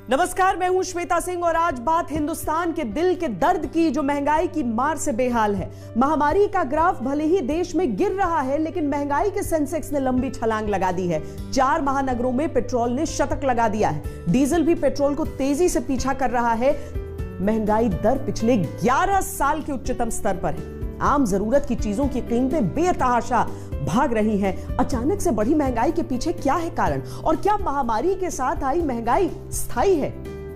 नमस्कार, मैं हूं श्वेता सिंह और आज बात हिंदुस्तान के दिल के दर्द की, जो महंगाई की मार से बेहाल है। महामारी का ग्राफ भले ही देश में गिर रहा है, लेकिन महंगाई के सेंसेक्स ने लंबी छलांग लगा दी है। 4 महानगरों में पेट्रोल ने शतक लगा दिया है। डीजल भी पेट्रोल को तेजी से पीछा कर रहा है। महंगाई दर पिछले 11 साल के उच्चतम स्तर पर है। आम जरूरत की चीजों की कीमतें बेतहाशा भाग रही हैं। अचानक से बढ़ी महंगाई के पीछे क्या है कारण, और क्या महामारी के साथ आई महंगाई स्थायी है?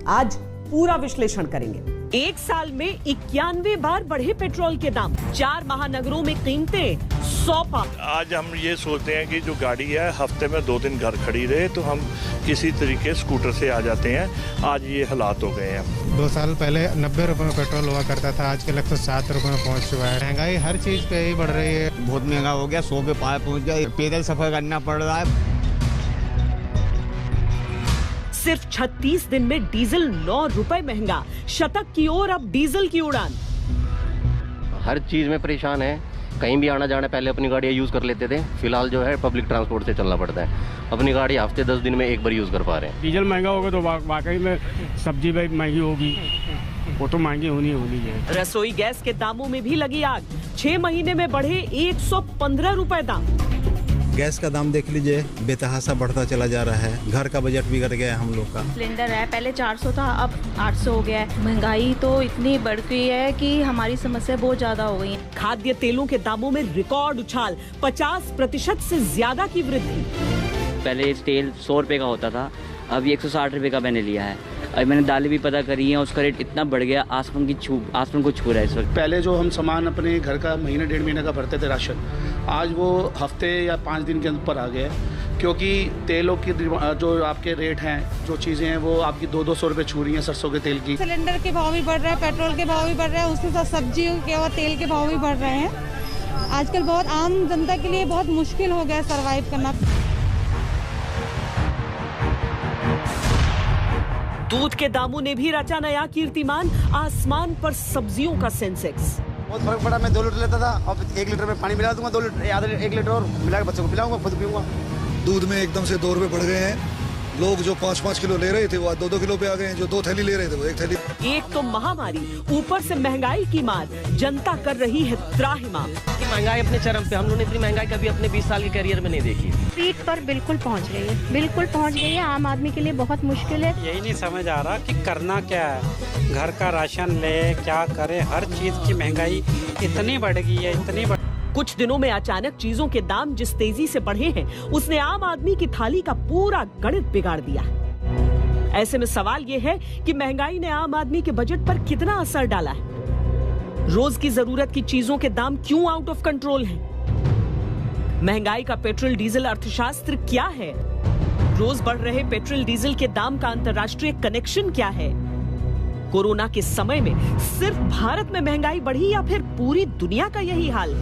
आज पूरा विश्लेषण करेंगे। एक साल में 91 बार बढ़े पेट्रोल के दाम, 4 महानगरों में कीमतें 100 पार। आज हम ये सोचते हैं कि जो गाड़ी है हफ्ते में 2 दिन घर खड़ी रहे तो हम किसी तरीके स्कूटर से आ जाते हैं। आज ये हालात हो गए हैं। 2 साल पहले 90 रुपए में पेट्रोल हुआ करता था, आजकल 107 रुपए में पहुंच चुका है। महंगाई हर चीज पे ही बढ़ रही है। बहुत महंगा हो गया, 100 पे पार पहुंच गया। पैदल सफर करना पड़ रहा है। सिर्फ 36 दिन में डीजल 9 रुपए महंगा। शतक की ओर अब डीजल की उड़ान। हर चीज में परेशान है। कहीं भी आना जाना पहले अपनी गाड़ी यूज कर लेते थे, फिलहाल जो है पब्लिक ट्रांसपोर्ट से चलना पड़ता है। अपनी गाड़ी हफ्ते 10 दिन में एक बार यूज कर पा रहे हैं। डीजल महंगा होगा तो वाकई में सब्जी भी महंगी होगी, वो तो महंगी होनी है। रसोई गैस के दामों में भी लगी आग। 6 महीने में बढ़े 115 रुपए दाम। गैस का दाम देख लीजिए, बेतहाशा बढ़ता चला जा रहा है। घर का बजट बिगड़ गया है हम लोग का। सिलेंडर है, पहले 400 था, अब 800 हो गया है। महंगाई तो इतनी बढ़ गई है कि हमारी समस्या बहुत ज्यादा हो गई है। खाद्य तेलों के दामों में रिकॉर्ड उछाल, 50% से ज्यादा की वृद्धि। पहले तेल 100 रुपए का होता था, अब 160 रुपए का मैंने लिया है। और मैंने दालें भी पता करी हैं, उसका रेट इतना बढ़ गया, आसमान को छू रहा है इस वक्त। पहले जो हम सामान अपने घर का महीने 1.5 महीने का भरते थे राशन, आज वो हफ्ते या 5 दिन के ऊपर आ गया है। क्योंकि तेलों की जो आपके रेट हैं, जो चीज़ें हैं वो आपकी 200-200 रुपये छू रही हैं। सरसों के तेल की, सिलेंडर के भाव भी बढ़ रहे हैं, पेट्रोल के भाव भी बढ़ रहे हैं, उसके साथ सब्जियों के और तेल के भाव भी बढ़ रहे हैं। आजकल बहुत आम जनता के लिए बहुत मुश्किल हो गया सर्वाइव करना। दूध के दामों ने भी रचा नया कीर्तिमान। आसमान पर सब्जियों का सेंसेक्स। बहुत फर्क पड़ा। मैं 2 लीटर लेता था, अब 1 लीटर में पानी मिला दूंगा, 2 लीटर 1 लीटर और मिला के बच्चों को पिलाऊंगा, खुद पीऊंगा। दूध में एकदम से 2 रुपए बढ़ गए हैं। लोग जो 5-5 किलो ले रहे थे वो आज 2-2 किलो पे आ गए हैं। जो 2 थैली ले रहे थे वो 1 थैली। एक तो महामारी, ऊपर से महंगाई की मार। जनता कर रही है त्राहिमाम। महंगाई अपने चरम पे। हम लोगों ने इतनी महंगाई कभी अपने 20 साल के करियर में नहीं देखी। पीक पर बिल्कुल पहुंच गई है, बिल्कुल पहुंच गई है। आम आदमी के लिए बहुत मुश्किल है। यही नहीं समझ आ रहा कि करना क्या है। घर का राशन ले, क्या करे। हर चीज की महंगाई इतनी बढ़ गई है, इतनी बढ़। कुछ दिनों में अचानक चीजों के दाम जिस तेजी से बढ़े हैं, उसने आम आदमी की थाली का पूरा गणित बिगाड़ दिया। ऐसे में सवाल यह है कि महंगाई ने आम आदमी के बजट पर कितना असर डाला है। रोज की जरूरत की चीजों के दाम क्यों आउट ऑफ कंट्रोल हैं? महंगाई का पेट्रोल डीजल अर्थशास्त्र क्या है? रोज बढ़ रहे पेट्रोल डीजल के दाम का अंतर्राष्ट्रीय कनेक्शन क्या है? कोरोना के समय में सिर्फ भारत में महंगाई बढ़ी या फिर पूरी दुनिया का यही हाल?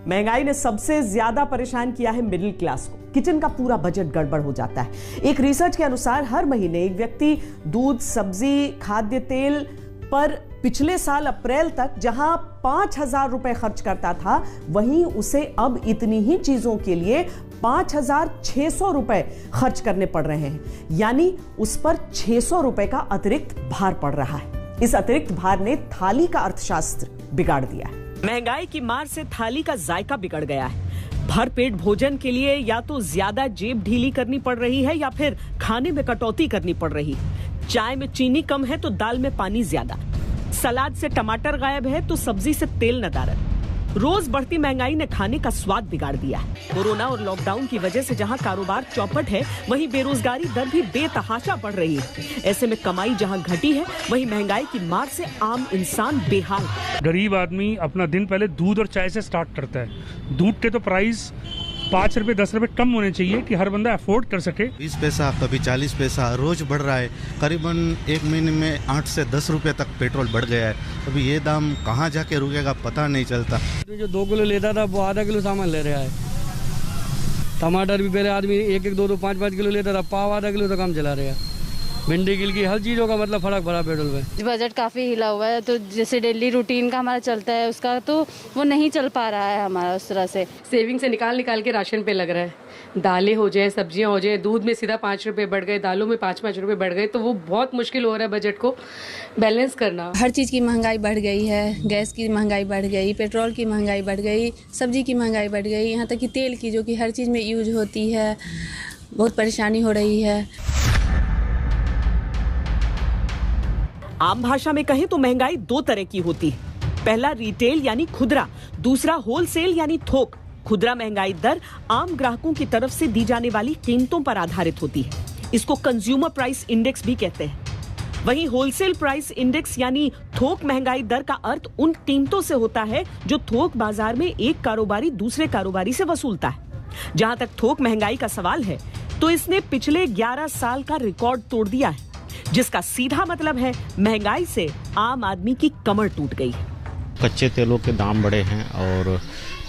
महंगाई ने सबसे ज्यादा परेशान किया है मिडिल क्लास को। किचन का पूरा बजट गड़बड़ हो जाता है। एक रिसर्च के अनुसार हर महीने एक व्यक्ति दूध, सब्जी, खाद्य तेल पर पिछले साल अप्रैल तक जहां 5,000 रुपए खर्च करता था, वहीं उसे अब इतनी ही चीजों के लिए 5,600 रुपए खर्च करने पड़ रहे हैं। यानी उस पर 600 रुपए का अतिरिक्त भार पड़ रहा है। इस अतिरिक्त भार ने थाली का अर्थशास्त्र बिगाड़ दिया है। महंगाई की मार से थाली का जायका बिगड़ गया है। भरपेट भोजन के लिए या तो ज्यादा जेब ढीली करनी पड़ रही है या फिर खाने में कटौती करनी पड़ रही है। चाय में चीनी कम है तो दाल में पानी ज्यादा। सलाद से टमाटर गायब है तो सब्जी से तेल नदारद। रोज बढ़ती महंगाई ने खाने का स्वाद बिगाड़ दिया है। कोरोना और लॉकडाउन की वजह से जहां कारोबार चौपट है, वहीं बेरोजगारी दर भी बेतहाशा बढ़ रही है। ऐसे में कमाई जहां घटी है, वहीं महंगाई की मार से आम इंसान बेहाल। गरीब आदमी अपना दिन पहले दूध और चाय से स्टार्ट करता है। दूध के तो प्राइस 5 रुपए 10 रुपए कम होने चाहिए कि हर बंदा अफोर्ड कर सके। 20 पैसा कभी 40 पैसा रोज बढ़ रहा है। करीबन 1 महीने में 8 से 10 रुपए तक पेट्रोल बढ़ गया है। अभी ये दाम कहाँ जाके रुकेगा पता नहीं चलता। जो 2 किलो लेता था वो आधा किलो सामान ले रहा है। टमाटर भी पहले आदमी 1-1, 2-2, 5-5 किलो लेता था, पाव आधा किलो तो कम चला रहा है। भिंडी गिल की हर चीज़ों का मतलब फर्क पड़ा पेट्रोल पे। बजट काफ़ी हिला हुआ है, तो जैसे डेली रूटीन का हमारा चलता है उसका तो वो नहीं चल पा रहा है हमारा उस तरह से। सेविंग से निकाल के राशन पे लग रहा है। दालें हो जाए, सब्जियां हो जाए, दूध में सीधा 5 रुपए बढ़ गए, दालों में 5-5 रुपए बढ़ गए, तो वो बहुत मुश्किल हो रहा है बजट को बैलेंस करना। हर चीज़ की महंगाई बढ़ गई है, गैस की महंगाई बढ़ गई, पेट्रोल की महंगाई बढ़ गई, सब्जी की महंगाई बढ़ गई, यहाँ तक कि तेल की जो कि हर चीज़ में यूज होती है, बहुत परेशानी हो रही है। आम भाषा में कहें तो महंगाई 2 तरह की होती है। पहला रिटेल यानी खुदरा, दूसरा होलसेल यानी थोक। खुदरा महंगाई दर आम ग्राहकों की तरफ से दी जाने वाली कीमतों पर आधारित होती है। इसको कंज्यूमर प्राइस इंडेक्स भी कहते हैं। वहीं होलसेल प्राइस इंडेक्स यानी थोक महंगाई दर का अर्थ उन कीमतों से होता है जो थोक बाजार में एक कारोबारी दूसरे कारोबारी से वसूलता है। जहां तक थोक महंगाई का सवाल है तो इसने पिछले 11 साल का रिकॉर्ड तोड़ दिया है, जिसका सीधा मतलब है महंगाई से आम आदमी की कमर टूट गई है। कच्चे तेलों के दाम बढ़े हैं और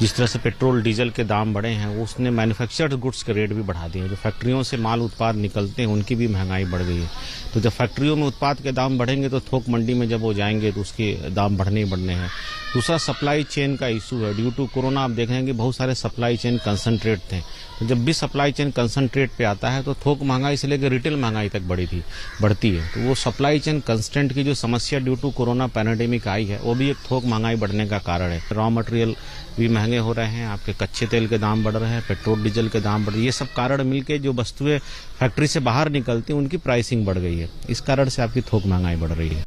जिस तरह से पेट्रोल डीजल के दाम बढ़े हैं उसने मैन्युफैक्चर्ड गुड्स के रेट भी बढ़ा दिए हैं। जो फैक्ट्रियों से माल उत्पाद निकलते हैं उनकी भी महंगाई बढ़ गई है। तो जब फैक्ट्रियों में उत्पाद के दाम बढ़ेंगे तो थोक मंडी में जब वो जाएंगे तो उसके दाम बढ़ने ही बढ़ने हैं। दूसरा सप्लाई चेन का इशू है। ड्यू टू कोरोना आप देखेंगे बहुत सारे सप्लाई चेन कंसंट्रेट थे, तो जब भी सप्लाई चेन कंसंट्रेट पे आता है तो थोक महंगाई से लेकर रिटेल महंगाई तक बढ़ती है। तो वो सप्लाई चेन कंस्टेंट की जो समस्या ड्यू टू कोरोना पैंडेमिक आई है वो भी एक थोक महंगाई बढ़ने का कारण है। रॉ मटेरियल भी महंगे हो रहे हैं, आपके कच्चे तेल के दाम बढ़ रहे हैं, पेट्रोल डीजल के दाम बढ़ रहे हैं। ये सब कारण मिलके जो वस्तुएं फैक्ट्री से बाहर निकलती हैं उनकी प्राइसिंग बढ़ गई है। इस कारण से आपकी थोक महंगाई बढ़ रही है।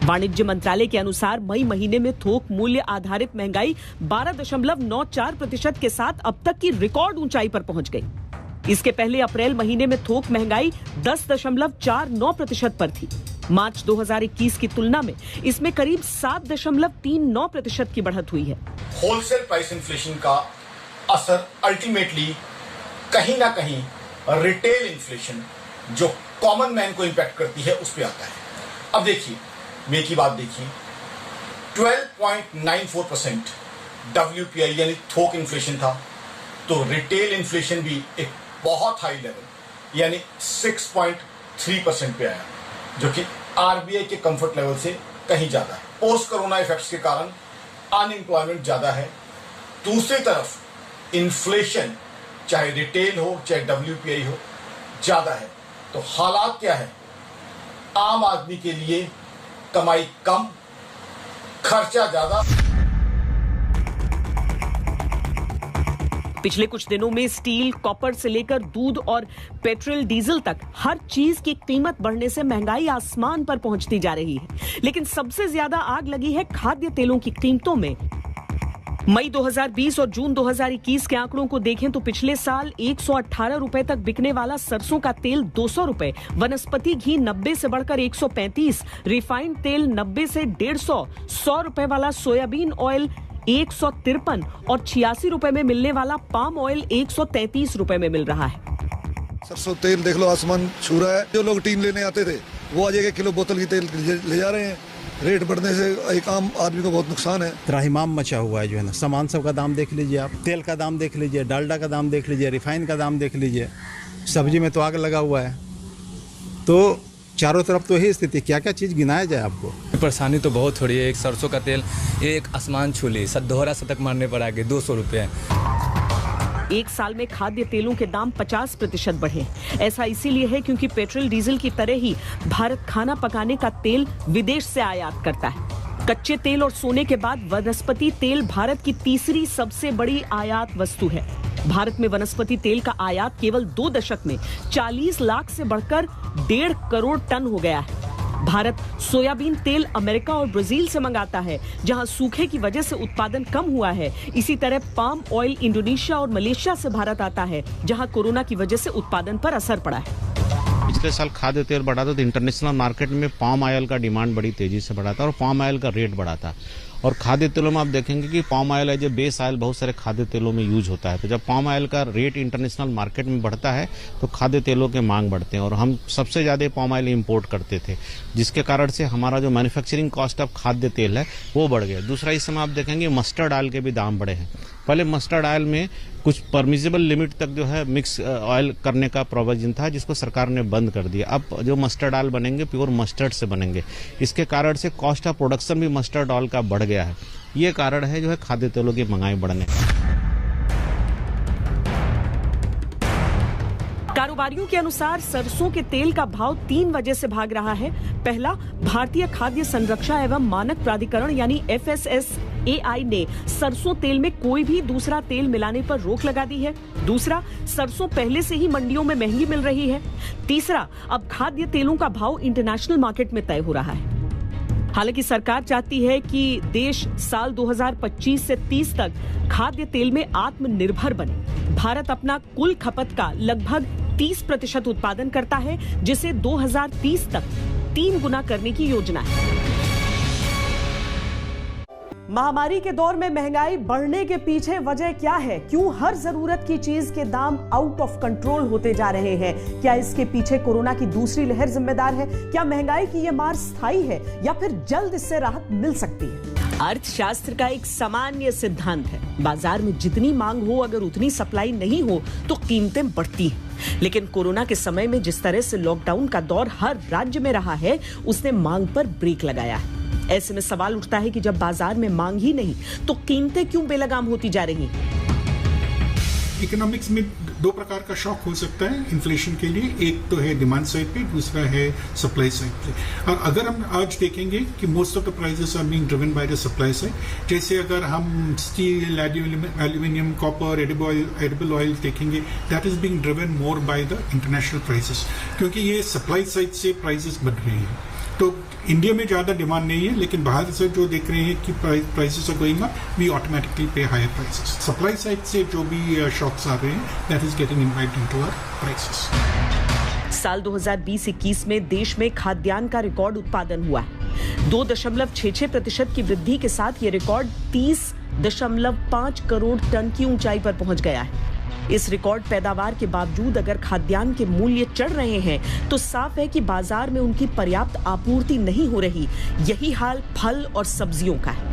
वाणिज्य मंत्रालय के अनुसार मई महीने में थोक मूल्य आधारित महंगाई 12.94% के साथ अब तक की रिकॉर्ड ऊंचाई पर पहुंच गई। इसके पहले अप्रैल महीने में थोक महंगाई 10.49% पर थी। मार्च 2021 की तुलना में इसमें करीब 7.39% की बढ़त हुई है। होलसेल प्राइस इन्फ्लेशन का असर अल्टीमेटली कहीं ना कहीं रिटेल इन्फ्लेशन जो कॉमन मैन को इंपैक्ट करती है उस पर आता है। अब देखिए, मे की बात देखिए, 12.94% WPI यानी थोक इन्फ्लेशन था, तो रिटेल इन्फ्लेशन भी एक बहुत हाई लेवल यानी 6.3% पे आया, जो कि RBI के कंफर्ट लेवल से कहीं ज्यादा है। पोस्ट कोरोना इफेक्ट्स के कारण अनएम्प्लॉयमेंट ज्यादा है। दूसरी तरफ इन्फ्लेशन चाहे रिटेल हो चाहे WPI हो ज्यादा है। तो हालात क्या है? आम आदमी के लिए कमाई कम, खर्चा ज्यादा। पिछले कुछ दिनों में स्टील, कॉपर से लेकर दूध और पेट्रोल डीजल तक हर चीज की कीमत बढ़ने से महंगाई आसमान पर पहुंचती जा रही है। लेकिन सबसे ज्यादा आग लगी है खाद्य तेलों की कीमतों में। मई 2020 और जून 2021 के आंकड़ों को देखें तो पिछले साल 118 रुपए तक बिकने वाला सरसों का तेल 200 रुपए, वनस्पति घी 90 से बढ़कर 135, रिफाइंड तेल 90 से 150, 100 रुपए वाला सोयाबीन ऑयल 153 और 86 रुपए में मिलने वाला पाम ऑयल 133 रुपए में मिल रहा है। सरसों तेल देख लो आसमान छू रहा है। जो लोग टीन लेने आते थे वो आज 1 किलो बोतल की तेल ले जा रहे हैं। रेट बढ़ने से एक आम आदमी को बहुत नुकसान है। त्राहिमाम मचा हुआ है जो है ना। सामान सब का दाम देख लीजिए आप, तेल का दाम देख लीजिए, डालडा का दाम देख लीजिए, रिफाइन का दाम देख लीजिए, सब्जी में तो आग लगा हुआ है। तो चारों तरफ तो यही स्थिति, क्या क्या चीज़ गिनाया जाए आपको? परेशानी तो बहुत हो रही है। एक सरसों का तेल एक आसमान छू ली, दोहरा शतक मारने पर आगे 200 रुपये। एक साल में खाद्य तेलों के दाम 50% बढ़े। ऐसा इसीलिए है क्योंकि पेट्रोल डीजल की तरह ही भारत खाना पकाने का तेल विदेश से आयात करता है। कच्चे तेल और सोने के बाद वनस्पति तेल भारत की तीसरी सबसे बड़ी आयात वस्तु है। भारत में वनस्पति तेल का आयात केवल 2 दशक में 40 लाख से बढ़कर 1.5 करोड़ टन हो गया है। भारत सोयाबीन तेल अमेरिका और ब्राजील से मंगाता है, जहां सूखे की वजह से उत्पादन कम हुआ है। इसी तरह पाम ऑयल इंडोनेशिया और मलेशिया से भारत आता है, जहां कोरोना की वजह से उत्पादन पर असर पड़ा है। पिछले साल खाद्य तेल बढ़ा था तो इंटरनेशनल मार्केट में पाम ऑयल का डिमांड बड़ी तेजी से बढ़ा था और पाम ऑयल का रेट बढ़ा था। और खाद्य तेलों में आप देखेंगे कि palm oil as a base oil बहुत सारे खाद्य तेलों में यूज होता है। तो जब पाम ऑयल का रेट इंटरनेशनल मार्केट में बढ़ता है तो खाद्य तेलों के मांग बढ़ते हैं और हम सबसे ज्यादा पाम ऑयल इंपोर्ट करते थे, जिसके कारण से हमारा जो मैन्युफैक्चरिंग कॉस्ट ऑफ खाद्य तेल है वो बढ़ गया। दूसरा, इस समय आप देखेंगे मस्टर्ड ऑयल के भी दाम बढ़े हैं। पहले मस्टर्ड ऑयल में कुछ परमिजिबल लिमिट तक जो है मिक्स ऑयल करने का प्रोविजन था, जिसको सरकार ने बंद कर दिया। अब जो मस्टर्ड ऑयल बनेंगे प्योर मस्टर्ड से बनेंगे। इसके कारण से कॉस्ट ऑफ प्रोडक्शन भी मस्टर्ड ऑयल का बढ़ गया है। ये कारण है जो है खाद्य तेलों की महंगाई बढ़ने का। कारोबारियों के अनुसार सरसों के तेल का भाव 3 वजह से भाग रहा है। पहला, भारतीय खाद्य संरक्षा एवं मानक प्राधिकरण यानी FSSAI ने सरसों तेल में कोई भी दूसरा तेल मिलाने पर रोक लगा दी है। दूसरा, सरसों पहले से ही मंडियों में महंगी मिल रही है। तीसरा, अब खाद्य तेलों का भाव इंटरनेशनल मार्केट में तय हो रहा है। हालांकि सरकार चाहती है कि देश साल 2025 से 30 तक खाद्य तेल में आत्मनिर्भर बने। भारत अपना कुल खपत का लगभग 30% उत्पादन करता है, जिसे 2030 तक 3 गुना करने की योजना है। महामारी के दौर में महंगाई बढ़ने के पीछे वजह क्या है? क्यों हर जरूरत की चीज के दाम आउट ऑफ कंट्रोल होते जा रहे हैं? क्या इसके पीछे कोरोना की दूसरी लहर जिम्मेदार है? क्या महंगाई की ये मार स्थायी है या फिर जल्द इससे राहत मिल सकती है? अर्थशास्त्र का एक सामान्य सिद्धांत है, बाजार में जितनी मांग हो अगर उतनी सप्लाई नहीं हो तो कीमतें बढ़ती हैं। लेकिन कोरोना के समय में जिस तरह से लॉकडाउन का दौर हर राज्य में रहा है, उसने मांग पर ब्रेक लगाया है। ऐसे में सवाल उठता है कि जब बाजार में मांग ही नहीं तो कीमतें क्यों बेलगाम होती जा रही हैं? इकोनॉमिक्स में 2 प्रकार का शॉक हो सकता है इन्फ्लेशन के लिए। एक तो है डिमांड साइड पे, दूसरा है सप्लाई साइड पे। अगर हम आज देखेंगे कि most of the prices are being driven by the supply side. जैसे अगर हम steel, aluminium, copper, edible oil देखेंगे, that is being driven more by the international prices, क्योंकि ये सप्लाई साइड से प्राइसेस बढ़ रहे हैं। तो इंडिया में ज्यादा डिमांड नहीं है, लेकिन बाहर से जो देख रहे हैं कि prices are going up, we automatically pay higher prices. Supply side से जो भी शॉक्स आ रहे हैं, that is getting invite into our prices. साल 2020-21 में देश में खाद्यान्न का रिकॉर्ड उत्पादन हुआ है। 2.66% की वृद्धि के साथ ये रिकॉर्ड 30.5 करोड़ टन की ऊंचाई पर पहुंच गया है। इस रिकॉर्ड पैदावार के बावजूद अगर खाद्यान्न के मूल्य चढ़ रहे हैं तो साफ है कि बाजार में उनकी पर्याप्त आपूर्ति नहीं हो रही। यही हाल फल और सब्जियों का है।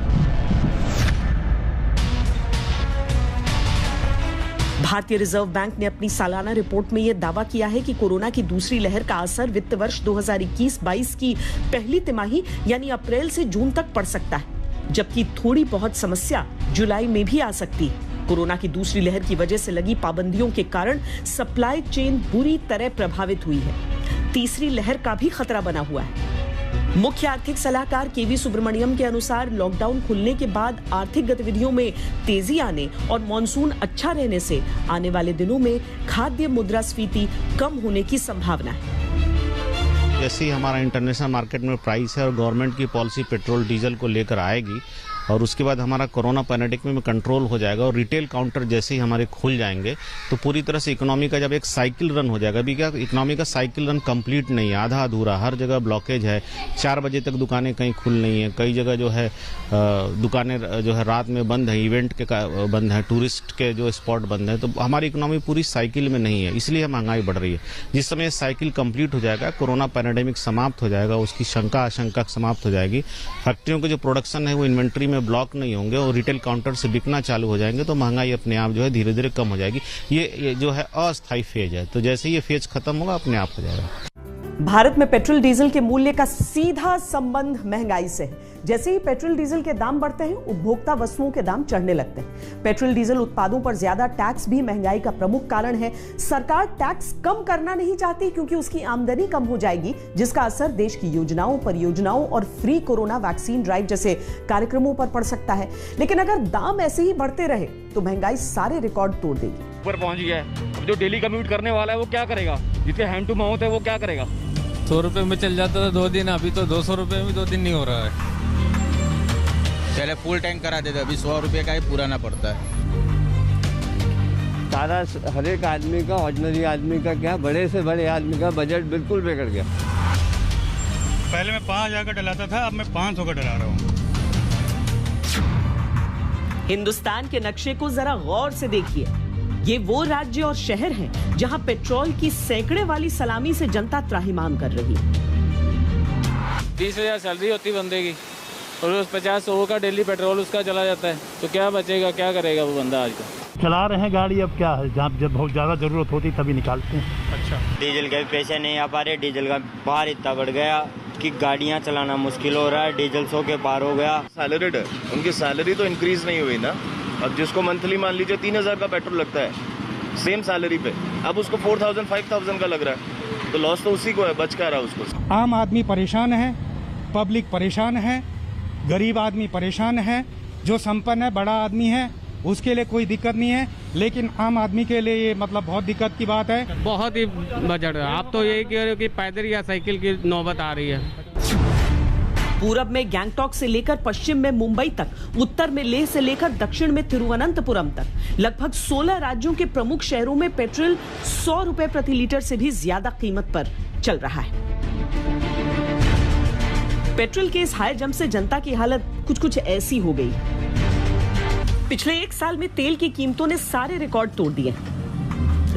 भारतीय रिजर्व बैंक ने अपनी सालाना रिपोर्ट में यह दावा किया है कि कोरोना की दूसरी लहर का असर वित्त वर्ष 2021-22 की पहली तिमाही यानी अप्रैल से जून तक पड़ सकता है, जबकि थोड़ी बहुत समस्या जुलाई में भी आ सकती है। कोरोना की दूसरी लहर की वजह से लगी पाबंदियों के कारण सप्लाई चेन बुरी तरह प्रभावित हुई है। तीसरी लहर का भी खतरा बना हुआ है। मुख्य आर्थिक सलाहकार केवी सुब्रमण्यम के अनुसार लॉकडाउन खुलने के बाद आर्थिक गतिविधियों में तेजी आने और मॉनसून अच्छा रहने से आने वाले दिनों में खाद्य मुद्रास्फीति कम होने की संभावना है। जैसे ही हमारा इंटरनेशनल मार्केट में प्राइस है और गवर्नमेंट की पॉलिसी पेट्रोल डीजल को लेकर आएगी और उसके बाद हमारा कोरोना पैंडेमिक में कंट्रोल हो जाएगा और रिटेल काउंटर जैसे ही हमारे खुल जाएंगे तो पूरी तरह से इकोनॉमी का जब एक साइकिल रन हो जाएगा। अभी क्या इकोनॉमी का साइकिल रन कंप्लीट नहीं है, आधा अधूरा, हर जगह ब्लॉकेज है। 4 बजे तक दुकानें कहीं खुल नहीं है, कई जगह जो है दुकानें जो है रात में बंद है, इवेंट के बंद है, टूरिस्ट के जो स्पॉट बंद है। तो हमारी इकोनॉमी पूरी साइकिल में नहीं है, इसलिए महंगाई बढ़ रही है। जिस समय साइकिल कंप्लीट हो जाएगा, कोरोना पैंडेमिक समाप्त हो जाएगा, उसकी शंका आशंका समाप्त हो जाएगी, फैक्ट्रियों के जो प्रोडक्शन है वो इन्वेंट्री में ब्लॉक नहीं होंगे और रिटेल काउंटर से बिकना चालू हो जाएंगे, तो महंगाई अपने आप जो है धीरे धीरे कम हो जाएगी। ये जो है अस्थायी फेज है, तो जैसे ये फेज खत्म होगा अपने आप हो जाएगा। भारत में पेट्रोल डीजल के मूल्य का सीधा संबंध महंगाई से है। जैसे ही पेट्रोल डीजल के दाम बढ़ते हैं, उपभोक्ता वस्तुओं के दाम चढ़ने लगते हैं। पेट्रोल डीजल उत्पादों पर ज्यादा टैक्स भी महंगाई का प्रमुख कारण है। सरकार टैक्स कम करना नहीं चाहती क्योंकि उसकी आमदनी कम हो जाएगी, जिसका असर देश की योजनाओं, परियोजनाओं और फ्री कोरोना वैक्सीन ड्राइव जैसे कार्यक्रमों पर पड़ सकता है। लेकिन अगर दाम ऐसे ही बढ़ते रहे तो महंगाई सारे रिकॉर्ड तोड़ देगी। ऊपर पहुंच गया है। अब जो डेली कम्यूट करने वाला है वो क्या करेगा? जिसके हैंड टू माउथ है वो क्या करेगा? 100 रुपए में चल जाता था 2 दिन, अभी तो 200 रुपए में 2 दिन नहीं हो रहा है। पहले फुल टैंक करा देते, अभी 100 रुपए का ही पुराना पड़ता है। सारा हर एक आदमी का, ऑर्डिनरी आदमी का क्या, बड़े से बड़े आदमी का बजट बिल्कुल बिगड़ गया। पहले मैं 5000 का डलाता था, अब मैं 500 का डला रहा हूँ। हिंदुस्तान के नक्शे को जरा गौर से देखिए। ये वो राज्य और शहर हैं जहां पेट्रोल की सैकड़े वाली सलामी से जनता त्राहिमाम कर रही है। 20,000 सैलरी होती बंदे की, और उस 50-100 का डेली पेट्रोल उसका चला जाता है, तो क्या बचेगा, क्या करेगा वो बंदा आज का। चला रहे हैं गाड़ी, अब क्या है, जहाँ जब बहुत ज़्यादा ज़रूरत होती तभी निकालते हैं। अच्छा, डीजल के पैसे नहीं आ पा रहे, डीजल का भार इतना बढ़ गया कि गाड़ियाँ चलाना मुश्किल हो रहा है, डीजल 100 के पार हो गया। सैलरीड है, उनकी सैलरी तो इंक्रीज नहीं हुई ना। अब जिसको मंथली मान लीजिए 3000 का पेट्रोल लगता है सेम सैलरी पे, अब उसको 4000-5000 का लग रहा है, तो लॉस तो उसी को है, बच क्या रहा उसको। आम आदमी परेशान है, पब्लिक परेशान है, गरीब आदमी परेशान है, जो संपन्न है, बड़ा आदमी है, उसके लिए कोई दिक्कत नहीं है, लेकिन आम आदमी के लिए ये मतलब बहुत दिक्कत की बात है। बहुत ही बजट है। आप तो यही कह रहे हो कि पैदल या साइकिल की नौबत आ रही है। पूरब में गैंगटॉक से लेकर पश्चिम में मुंबई तक, उत्तर में लेह से लेकर दक्षिण में तिरुवनंतपुरम तक लगभग 16 राज्यों के प्रमुख शहरों में पेट्रोल 100 रुपए प्रति लीटर से भी ज्यादा कीमत पर चल रहा है। पेट्रोल के इस हाई जंप से जनता की हालत कुछ ऐसी हो गई। पिछले 1 साल में तेल की कीमतों ने सारे रिकॉर्ड तोड़ दिए।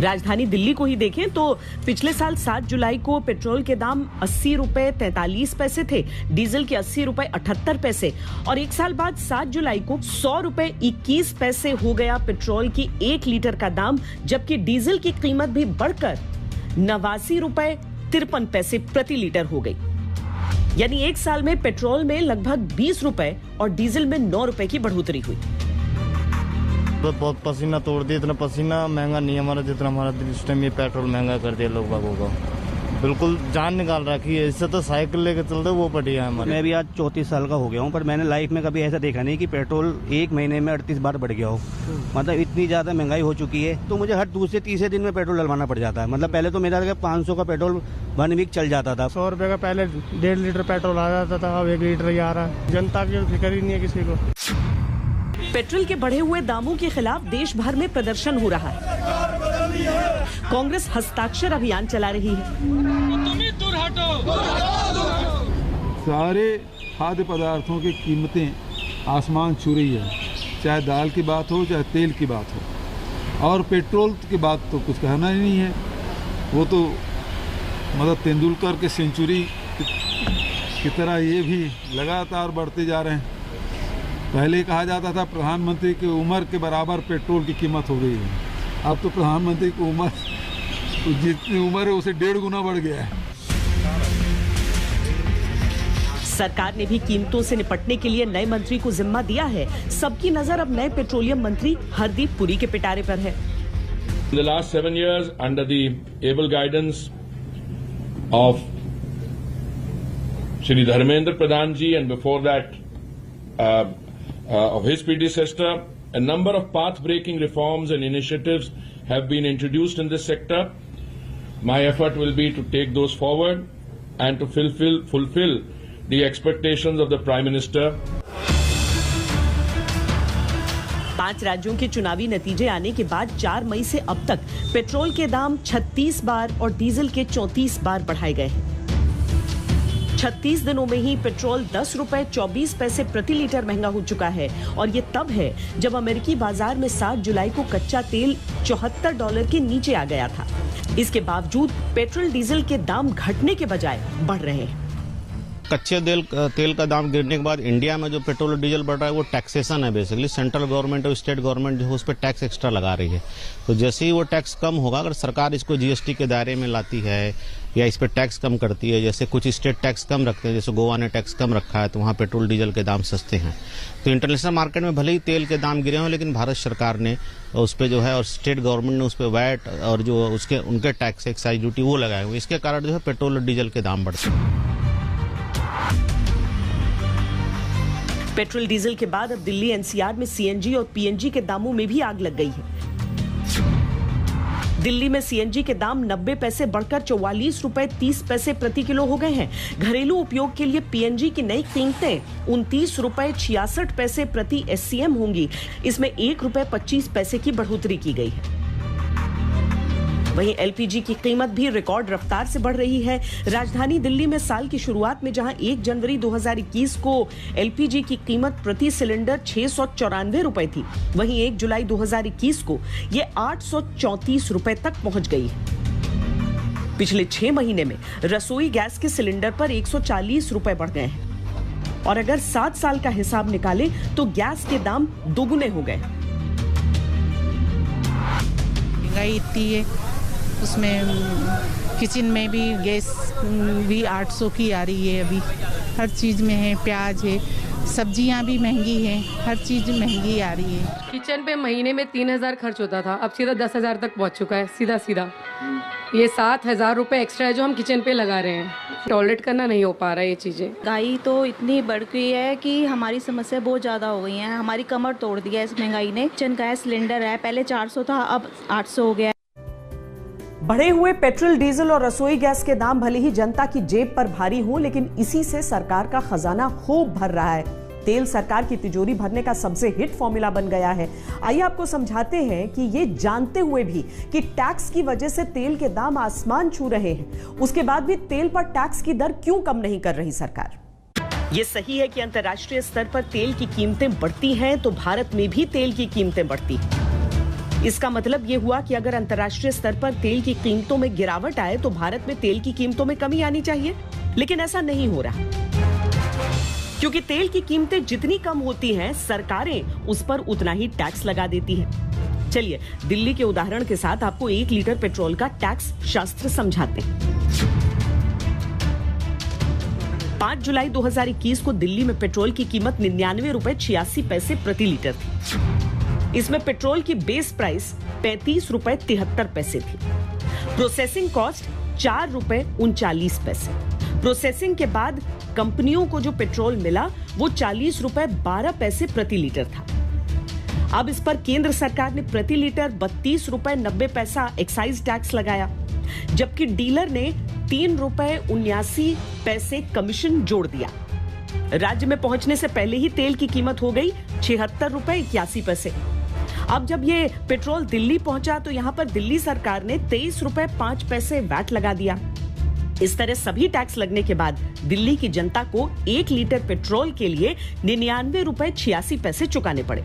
राजधानी दिल्ली को ही देखें तो पिछले साल 7 जुलाई को पेट्रोल के दाम 80 रुपए 43 पैसे थे, डीजल के 80 रुपए 78 पैसे, और 1 साल बाद 7 जुलाई को 100 रुपए 21 पैसे हो गया पेट्रोल की 1 लीटर का दाम, जबकि डीजल की कीमत भी बढ़कर 89 रुपए 53 पैसे प्रति लीटर हो गई। यानी 1 साल में पेट्रोल में लगभग 20 रुपए और डीजल में 9 रुपए की बढ़ोतरी हुई। तो बहुत पसीना तोड़ दिया, इतना पसीना महंगा नहीं हमारा जितना हमारा इस टाइम ये पेट्रोल महंगा कर दिया लोग बागों का, बिल्कुल जान निकाल रखी है। इससे तो साइकिल लेके चलते वो बढ़िया है हमारे। मैं भी आज 34 साल का हो गया हूँ, पर मैंने लाइफ में कभी ऐसा देखा नहीं कि पेट्रोल 1 महीने में 38 बार बढ़ गया हो। मतलब इतनी ज़्यादा महंगाई हो चुकी है, तो मुझे हर दूसरे तीसरे दिन में पेट्रोल डलवाना पड़ जाता है। मतलब पहले तो मेरा 500 का पेट्रोल 1 वीक चल जाता था। 100 रुपये का पहले 1.5 लीटर पेट्रोल आ जाता था, अब 1 लीटर ही आ रहा है। जनता की फिक्र ही नहीं है किसी को। पेट्रोल के बढ़े हुए दामों के खिलाफ देश भर में प्रदर्शन हो रहा है। कांग्रेस हस्ताक्षर अभियान चला रही है। सारे खाद्य पदार्थों की कीमतें आसमान छू रही है, चाहे दाल की बात हो चाहे तेल की बात हो, और पेट्रोल की बात तो कुछ कहना ही नहीं है। वो तो मतलब तेंदुलकर के सेंचुरी की तरह ये भी लगातार बढ़ते जा रहे हैं। पहले कहा जाता था प्रधानमंत्री की उम्र के बराबर पेट्रोल की कीमत हो गई है, अब तो प्रधानमंत्री की उम्र तो जितनी उम्र है उसे 1.5 गुना बढ़ गया है। सरकार ने भी कीमतों से निपटने के लिए नए मंत्री को जिम्मा दिया है। सबकी नजर अब नए पेट्रोलियम मंत्री हरदीप पुरी के पिटारे पर है। In the last 7 years, under the able guidance of Shri Dharmendra Pradhan ji, and before that of his predecessor, a number of path-breaking reforms and initiatives have been introduced in this sector. My effort will be to take those forward and to fulfill the expectations of the Prime Minister. 5 राज्यों के चुनावी नतीजे आने के बाद 4 मई से अब तक पेट्रोल के दाम 36 बार और डीजल के 34 बार बढ़ाए गए हैं। 36 दिनों में ही पेट्रोल 10 रुपए 24 पैसे प्रति लीटर महंगा हो चुका है, और ये तब है जब अमेरिकी बाजार में 7 जुलाई को कच्चा तेल $74 के नीचे आ गया था। इसके बावजूद पेट्रोल डीजल के दाम घटने के बजाय बढ़ रहे हैं। कच्चे तेल का दाम गिरने के बाद इंडिया में जो पेट्रोल और डीजल बढ़ रहा है वो टैक्सेशन है। बेसिकली सेंट्रल गवर्नमेंट और स्टेट गवर्नमेंट जो है उस पर टैक्स एक्स्ट्रा लगा रही है। तो जैसे ही वो टैक्स कम होगा, अगर सरकार इसको जीएसटी के दायरे में लाती है या इस पर टैक्स कम करती है, जैसे कुछ स्टेट टैक्स कम रखते हैं, जैसे गोवा ने टैक्स कम रखा है, तो वहाँ पेट्रोल डीजल के दाम सस्ते हैं। तो इंटरनेशनल मार्केट में भले ही तेल के दाम गिरे हों, लेकिन भारत सरकार ने उस पर जो है और स्टेट गवर्नमेंट ने उस पर वैट और जो उनके टैक्स एक्साइज ड्यूटी वो लगाए हुए, इसके कारण जो है पेट्रोल और डीजल के दाम बढ़ते हैं। पेट्रोल डीजल के बाद अब दिल्ली एनसीआर में सीएनजी और पीएनजी के दामों में भी आग लग गई है। दिल्ली में सीएनजी के दाम 90 पैसे बढ़कर 44 रुपए 30 पैसे प्रति किलो हो गए हैं। घरेलू उपयोग के लिए पीएनजी की नई कीमतें 29 रुपए 66 पैसे प्रति एससीएम होंगी। इसमें 1 रुपए 25 पैसे की बढ़ोतरी की गई है। वहीं एलपीजी की कीमत भी रिकॉर्ड रफ्तार से बढ़ रही है। राजधानी दिल्ली में साल की शुरुआत में जहां 1 जनवरी 2021 को एलपीजी की कीमत प्रति सिलेंडर 694 रुपए थी, वहीं 1 जुलाई 2021 को ये 834 रुपए तक पहुंच गई है। पिछले 6 महीने में रसोई गैस के सिलेंडर पर 140 रुपए बढ़ गए हैं। और अगर 7 साल का हिसाब निकालें तो गैस के दाम दोगुने हो गए। महंगाई इतनी है, उसमें किचन में भी गैस भी 800 की आ रही है, अभी हर चीज़ में है, प्याज है, सब्जियां भी महंगी हैं, हर चीज़ महंगी आ रही है। किचन पे महीने में 3000 खर्च होता था, अब सीधा 10,000 तक पहुंच चुका है, सीधा सीधा। ये 7,000 रुपए एक्स्ट्रा है जो हम किचन पे लगा रहे हैं, टॉलरेट करना नहीं हो पा रहा है ये चीज़ें। महंगाई तो इतनी बढ़ गई है कि हमारी समस्या बहुत ज़्यादा हो गई है, हमारी कमर तोड़ दिया है इस महंगाई ने। किचन का सिलेंडर है, पहले 400 था, अब 800 हो गया। बढ़े हुए पेट्रोल, डीजल और रसोई गैस के दाम भले ही जनता की जेब पर भारी हो, लेकिन इसी से सरकार का खजाना खूब भर रहा है। तेल सरकार की तिजोरी भरने का सबसे हिट फॉर्मूला बन गया है। आइए आपको समझाते हैं कि ये जानते हुए भी कि टैक्स की वजह से तेल के दाम आसमान छू रहे हैं, उसके बाद भी तेल पर टैक्स की दर क्यों कम नहीं कर रही सरकार? ये सही है कि अंतर्राष्ट्रीय स्तर पर तेल की कीमतें बढ़ती हैं तो भारत में भी तेल की कीमतें बढ़ती हैं। इसका मतलब ये हुआ कि अगर अंतर्राष्ट्रीय स्तर पर तेल की कीमतों में गिरावट आए तो भारत में तेल की कीमतों में कमी आनी चाहिए, लेकिन ऐसा नहीं हो रहा, क्योंकि तेल की कीमतें जितनी कम होती हैं, सरकारें उस पर उतना ही टैक्स लगा देती हैं। चलिए दिल्ली के उदाहरण के साथ आपको 1 लीटर पेट्रोल का टैक्स शास्त्र समझाते हैं। 5 जुलाई 2021 को दिल्ली में पेट्रोल की कीमत 99 रुपए 86 पैसे प्रति लीटर थी। इसमें पेट्रोल की बेस प्राइस 35 रुपए 73 पैसे थी। प्रोसेसिंग कॉस्ट 4 रुपए 39 पैसे। प्रोसेसिंग के बाद कंपनियों को जो पेट्रोल मिला वो 40 रुपए 12 पैसे प्रति लीटर था। अब इस पर केंद्र सरकार ने प्रति लीटर 32 रुपए 90 पैसा एक्साइज टैक्स लगाया, जबकि डीलर ने 3 रुपए 79 पैसे कमीशन जोड़ दिया। राज्य में पहुंचने से पहले ही तेल की कीमत हो गई 76 रुपए 81 पैसे। अब जब ये पेट्रोल दिल्ली पहुंचा तो यहाँ पर दिल्ली सरकार ने 23 रुपए 5 पैसे वैट लगा दिया। इस तरह सभी टैक्स लगने के बाद दिल्ली की जनता को 1 लीटर पेट्रोल के लिए 99 रुपए 86 पैसे चुकाने पड़े।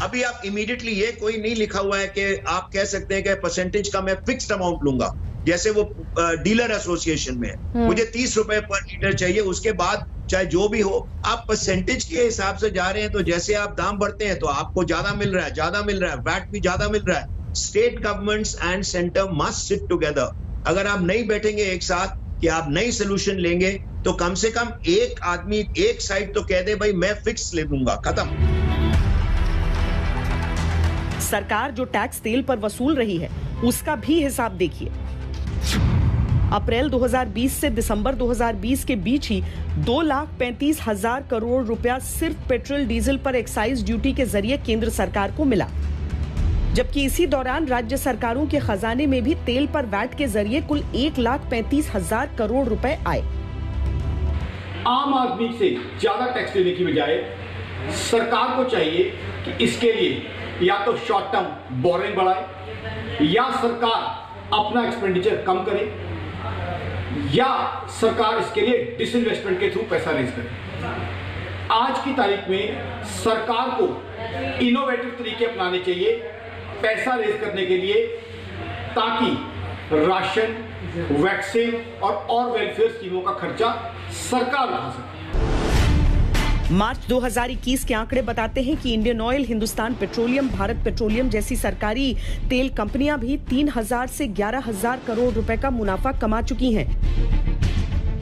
अभी आप इमीडिएटली ये कोई नहीं लिखा हुआ है कि आप कह सकते हैं कि परसेंटेज का मैं फिक्स्ड अमाउंट लूंगा, जैसे वो डीलर एसोसिएशन में है, मुझे 30 रुपए पर लीटर चाहिए, उसके बाद चाहे जो भी हो आप परसेंटेज के हिसाब से जा रहे हैं। तो जैसे आप दाम बढ़ते हैं तो आपको ज्यादा मिल रहा है, वैट भी ज्यादा मिल रहा है। State governments and centre must sit together. अगर आप नहीं बैठेंगे एक साथ कि आप नई सोल्यूशन लेंगे तो कम से कम एक आदमी एक साइड तो कह दे भाई मैं फिक्स ले दूंगा, खत्म। सरकार जो टैक्स तेल पर वसूल रही है उसका भी हिसाब देखिए। अप्रैल 2020 से दिसंबर 2020 के बीच ही 2,35,000 करोड़ रुपया सिर्फ पेट्रोल डीजल पर एक्साइज ड्यूटी के जरिए केंद्र सरकार को मिला, जबकि इसी दौरान राज्य सरकारों के खजाने में भी तेल पर वैट के जरिए कुल 1,35,000 करोड़ रुपए आए। आम आदमी से ज्यादा टैक्स लेने की बजाय सरकार को चाहिए कि इसके लिए या तो शॉर्ट टर्म बोरिंग बढ़ाए, या सरकार अपना एक्सपेंडिचर कम करे, या सरकार इसके लिए डिसइन्वेस्टमेंट के थ्रू पैसा रेज करे। आज की तारीख में सरकार को इनोवेटिव तरीके अपनाने चाहिए पैसा रेज करने के लिए, ताकि राशन, वैक्सीन और वेलफेयर स्कीमों का खर्चा सरकार उठा सके। मार्च 2021 के आंकड़े बताते हैं कि Indian oil, Hindustan petroleum, Bharat petroleum जैसी सरकारी तेल कंपनियां भी 3,000 से 11,000 करोड़ रुपए का मुनाफा कमा चुकी हैं।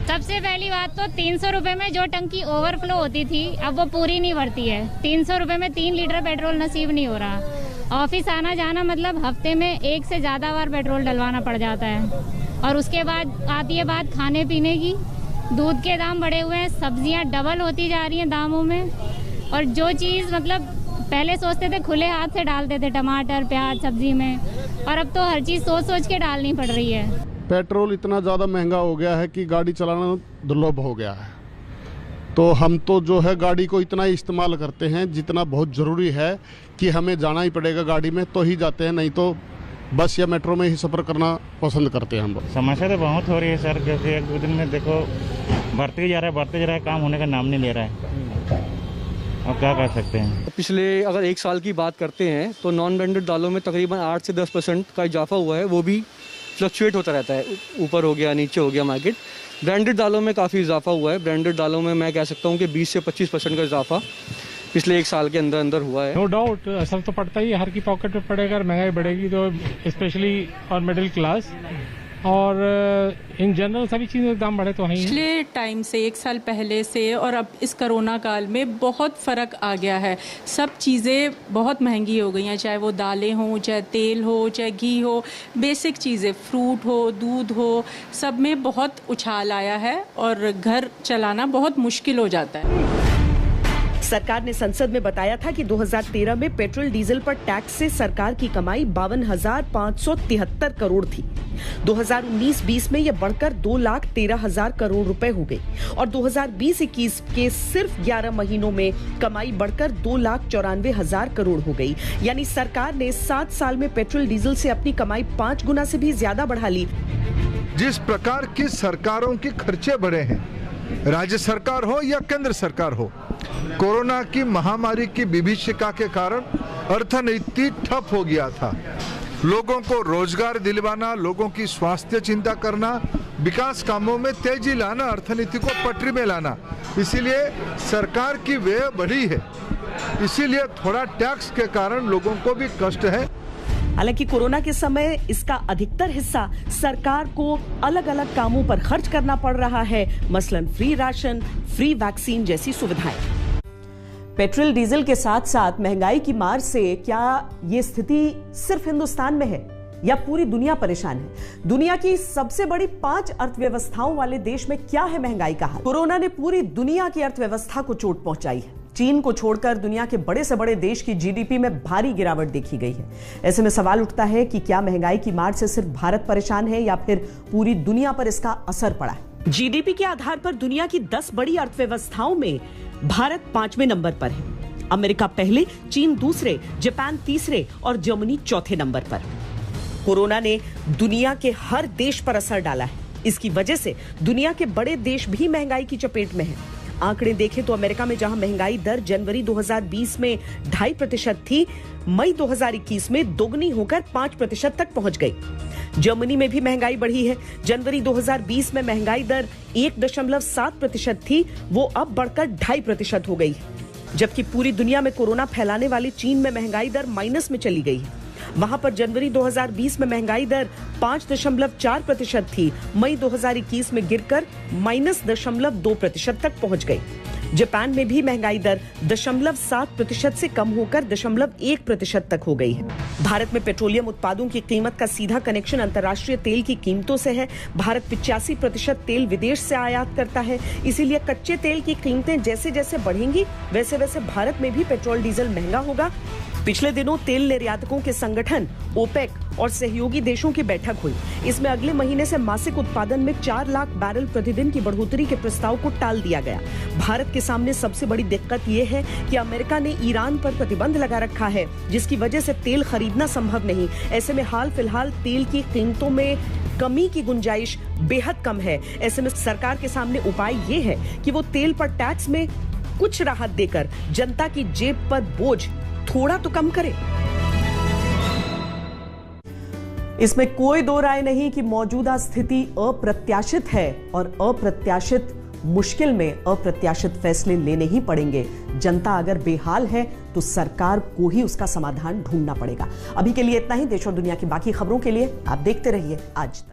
सबसे पहली बात तो 300 रुपए में जो टंकी ओवरफ्लो होती थी अब वो पूरी नहीं भरती है। 300 रुपए में 3 लीटर पेट्रोल नसीब नहीं हो रहा। ऑफिस आना जाना मतलब हफ्ते में 1 से ज़्यादा बार पेट्रोल डलवाना पड़ जाता है। और उसके बाद आती है बात खाने पीने की। दूध के दाम बढ़े हुए हैं, सब्जियां डबल होती जा रही हैं दामों में, और जो चीज़ मतलब पहले सोचते थे खुले हाथ से डालते थे टमाटर प्याज सब्जी में, और अब तो हर चीज़ सोच सोच के डालनी पड़ रही है। पेट्रोल इतना ज़्यादा महंगा हो गया है कि गाड़ी चलाना दुर्लभ हो गया है। तो हम तो जो है गाड़ी को इतना ही इस्तेमाल करते हैं जितना बहुत ज़रूरी है कि हमें जाना ही पड़ेगा गाड़ी में तो ही जाते हैं, नहीं तो बस या मेट्रो में ही सफ़र करना पसंद करते हैं हम लोग। समस्या तो बहुत हो रही है सर, क्योंकि 1-2 दिन में देखो बढ़ते जा रहा है, काम होने का नाम नहीं ले रहा है। अब क्या कर सकते हैं। पिछले अगर 1 साल की बात करते हैं तो नॉन ब्रांडेड दालों में तकरीबन 8 से 10% का इजाफा हुआ है, वो भी फ्लक्चुएट होता रहता है, ऊपर हो गया नीचे हो गया मार्केट। ब्रांडेड दालों में काफ़ी इजाफा हुआ है। ब्रांडेड दालों में मैं कह सकता हूँ कि 20 से 25% का इजाफा पिछले 1 साल के अंदर अंदर हुआ है। नो डाउट असर तो पड़ता ही है, हर की पॉकेट में पड़ेगा। महंगाई बढ़ेगी तो स्पेशली और मिडिल क्लास और इन जनरल सभी चीज़ों के दाम बढ़े तो हैं। पिछले टाइम से 1 साल पहले से और अब इस कोरोना काल में बहुत फ़र्क आ गया है। सब चीज़ें बहुत महंगी हो गई हैं, चाहे वो दालें हों, चाहे तेल हो, चाहे घी हो, बेसिक चीज़ें, फ्रूट हो, दूध हो, सब में बहुत उछाल आया है और घर चलाना बहुत मुश्किल हो जाता है। सरकार ने संसद में बताया था कि 2013 में पेट्रोल डीजल पर टैक्स से सरकार की कमाई 52,573 करोड़ थी। 2019-20 में यह बढ़कर 2,13,000 करोड़ रुपए हो गई और 2020-21 के सिर्फ 11 महीनों में कमाई बढ़कर 2,94,000 करोड़ हो गई। यानी सरकार ने 7 साल में पेट्रोल डीजल से अपनी कमाई 5 गुना से भी ज्यादा बढ़ा ली। जिस प्रकार की सरकारों के खर्चे बढ़े हैं, राज्य सरकार हो या केंद्र सरकार हो, कोरोना की महामारी की विभीषिका के कारण अर्थनीति ठप हो गया था। लोगों को रोजगार दिलवाना, लोगों की स्वास्थ्य चिंता करना, विकास कामों में तेजी लाना, अर्थनीति को पटरी में लाना, इसीलिए सरकार की व्यय बढ़ी है। इसीलिए थोड़ा टैक्स के कारण लोगों को भी कष्ट है। हालांकि कोरोना के समय इसका अधिकतर हिस्सा सरकार को अलग अलग कामों पर खर्च करना पड़ रहा है, मसलन फ्री राशन, फ्री वैक्सीन जैसी सुविधाएं। पेट्रोल डीजल के साथ साथ महंगाई की मार से क्या ये स्थिति सिर्फ हिंदुस्तान में है या पूरी दुनिया परेशान है? दुनिया की सबसे बड़ी 5 अर्थव्यवस्थाओं वाले देश में क्या है महंगाई का हाल? कोरोना ने पूरी दुनिया की अर्थव्यवस्था को चोट पहुंचाई है। चीन को छोड़कर दुनिया के बड़े से बड़े देश की जीडीपी में भारी गिरावट देखी गई है। ऐसे में सवाल उठता है कि क्या महंगाई की मार से सिर्फ भारत परेशान है या फिर पूरी दुनिया पर इसका असर पड़ा है? जीडीपी के आधार पर दुनिया की 10 बड़ी अर्थव्यवस्थाओं में भारत 5वें नंबर पर है। अमेरिका पहले, चीन दूसरे, जापान तीसरे और जर्मनी चौथे नंबर पर। कोरोना ने दुनिया के हर देश पर असर डाला है। इसकी वजह से दुनिया के बड़े देश भी महंगाई की चपेट में हैं। आंकड़े देखें तो अमेरिका में जहां महंगाई दर जनवरी 2020 में 2.5% थी, मई 2021 में दोगुनी होकर 5% तक पहुंच गई। जर्मनी में भी महंगाई बढ़ी है। जनवरी 2020 में महंगाई दर 1.7% थी, वो अब बढ़कर 2.5% हो गई है। जबकि पूरी दुनिया में कोरोना फैलाने वाली चीन में महंगाई दर माइनस में चली गई है। वहां पर जनवरी 2020 में महंगाई दर 5.4% थी, मई 2021 में गिरकर -0.2% तक पहुंच गई। जापान में भी महंगाई दर 0.7% से कम होकर 0.1% तक हो गई है। भारत में पेट्रोलियम उत्पादों की कीमत का सीधा कनेक्शन अंतर्राष्ट्रीय तेल की कीमतों से है। भारत 85% तेल विदेश से आयात करता है, इसीलिए कच्चे तेल की कीमतें जैसे जैसे बढ़ेंगी वैसे वैसे भारत में भी पेट्रोल डीजल महंगा होगा। पिछले दिनों तेल निर्यातकों के संगठन ओपेक और सहयोगी देशों की बैठक हुई। इसमें अगले महीने से मासिक उत्पादन में 4 लाख बैरल प्रतिदिन की बढ़ोतरी के प्रस्ताव को टाल दिया गया। भारत के सामने सबसे बड़ी दिक्कत ये है कि अमेरिका ने ईरान पर प्रतिबंध लगा रखा है, जिसकी वजह से तेल खरीदना संभव नहीं। ऐसे में हाल फिलहाल तेल की कीमतों में कमी की गुंजाइश बेहद कम है। ऐसे में सरकार के सामने उपाय ये है कि वो तेल पर टैक्स में कुछ राहत देकर जनता की जेब पर बोझ थोड़ा तो कम करे। इसमें कोई दो राय नहीं कि मौजूदा स्थिति अप्रत्याशित है और अप्रत्याशित मुश्किल में अप्रत्याशित फैसले लेने ही पड़ेंगे। जनता अगर बेहाल है तो सरकार को ही उसका समाधान ढूंढना पड़ेगा। अभी के लिए इतना ही। देश और दुनिया की बाकी खबरों के लिए आप देखते रहिए आज तक।